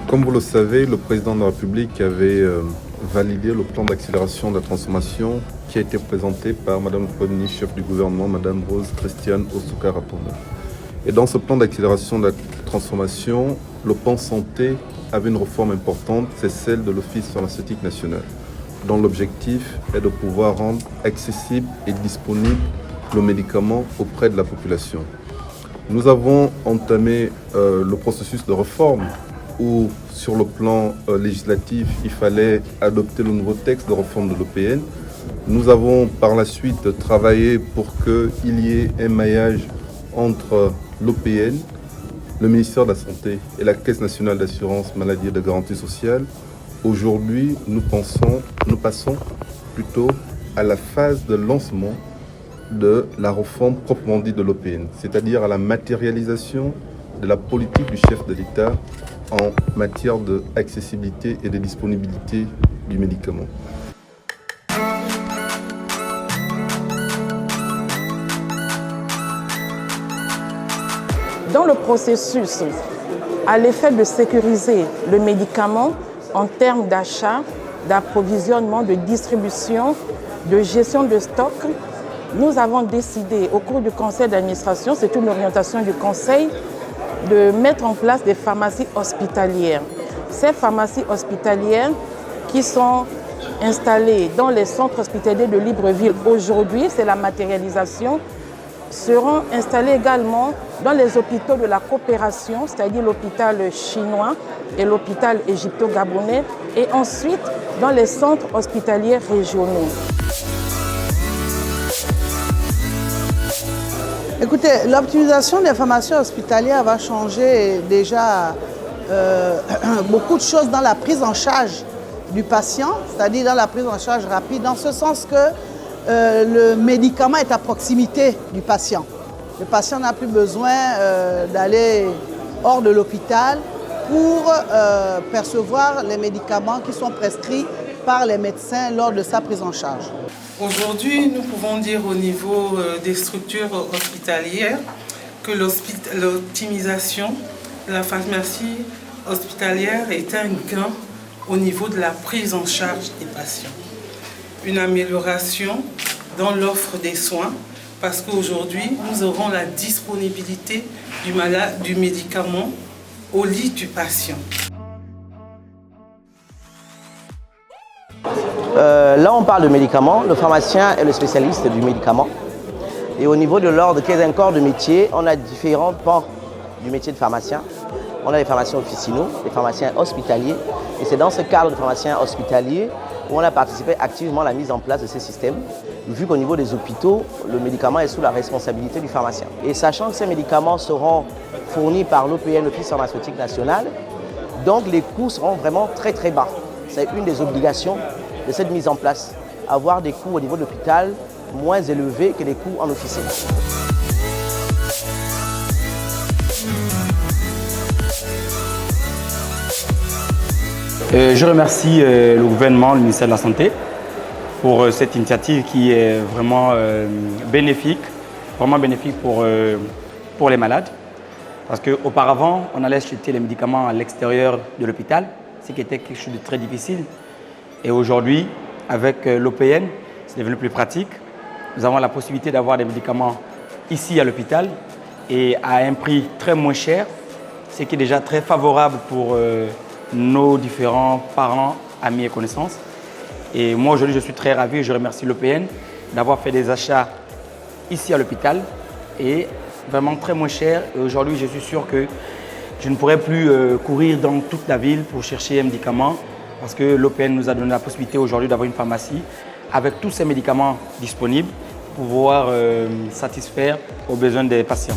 Comme vous le savez, le président de la République avait validé le plan d'accélération de la transformation qui a été présenté par Madame le Premier ministre, chef du gouvernement, Madame Rose Christiane Osuka-Rapona. Et dans ce plan d'accélération de la transformation, le plan santé avait une réforme importante, c'est celle de l'Office pharmaceutique national, dont l'objectif est de pouvoir rendre accessible et disponible le médicament auprès de la population. Nous avons entamé le processus de réforme où, sur le plan législatif, il fallait adopter le nouveau texte de réforme de l'OPN. Nous avons par la suite travaillé pour qu'il y ait un maillage entre l'OPN, le ministère de la Santé et la Caisse nationale d'assurance maladie et de garantie sociale. Aujourd'hui, nous passons plutôt à la phase de lancement de la réforme proprement dite de l'OPN, c'est-à-dire à la matérialisation de la politique du chef de l'État en matière d'accessibilité et de disponibilité du médicament. Dans le processus, à l'effet de sécuriser le médicament en termes d'achat, d'approvisionnement, de distribution, de gestion de stock, nous avons décidé au cours du conseil d'administration, c'est une orientation du conseil, de mettre en place des pharmacies hospitalières. Ces pharmacies hospitalières qui sont installées dans les centres hospitaliers de Libreville aujourd'hui, c'est la matérialisation, seront installées également dans les hôpitaux de la coopération, c'est-à-dire l'hôpital chinois et l'hôpital égypto-gabonais, et ensuite dans les centres hospitaliers régionaux. Écoutez, l'optimisation des pharmacies hospitalières va changer déjà beaucoup de choses dans la prise en charge du patient, c'est-à-dire dans la prise en charge rapide, dans ce sens que le médicament est à proximité du patient. Le patient n'a plus besoin d'aller hors de l'hôpital pour percevoir les médicaments qui sont prescrits par les médecins lors de sa prise en charge. Aujourd'hui, nous pouvons dire au niveau des structures hospitalières que l'optimisation de la pharmacie hospitalière est un gain au niveau de la prise en charge des patients. Une amélioration dans l'offre des soins parce qu'aujourd'hui, nous aurons la disponibilité du médicament au lit du patient. Là, on parle de médicaments. Le pharmacien est le spécialiste du médicament. Et au niveau de l'ordre, qui est un corps de métier, on a différents pans du métier de pharmacien. On a les pharmaciens officinaux, les pharmaciens hospitaliers. Et c'est dans ce cadre de pharmacien hospitalier où on a participé activement à la mise en place de ces systèmes, vu qu'au niveau des hôpitaux, le médicament est sous la responsabilité du pharmacien. Et sachant que ces médicaments seront fournis par l'OPN, l'Office pharmaceutique national, donc les coûts seront vraiment très très bas. C'est une des obligations de cette mise en place, avoir des coûts au niveau de l'hôpital moins élevés que les coûts en officine. Je remercie le gouvernement, le ministère de la Santé pour cette initiative qui est vraiment bénéfique pour les malades. Parce qu'auparavant, on allait acheter les médicaments à l'extérieur de l'hôpital, ce qui était quelque chose de très difficile. Et aujourd'hui, avec l'OPN, c'est devenu plus pratique. Nous avons la possibilité d'avoir des médicaments ici à l'hôpital et à un prix très moins cher, ce qui est déjà très favorable pour nos différents parents, amis et connaissances. Et moi, aujourd'hui, je suis très ravi et je remercie l'OPN d'avoir fait des achats ici à l'hôpital et vraiment très moins cher. Et aujourd'hui, je suis sûr que je ne pourrai plus courir dans toute la ville pour chercher un médicament parce que l'OPN nous a donné la possibilité aujourd'hui d'avoir une pharmacie avec tous ces médicaments disponibles pour pouvoir satisfaire aux besoins des patients.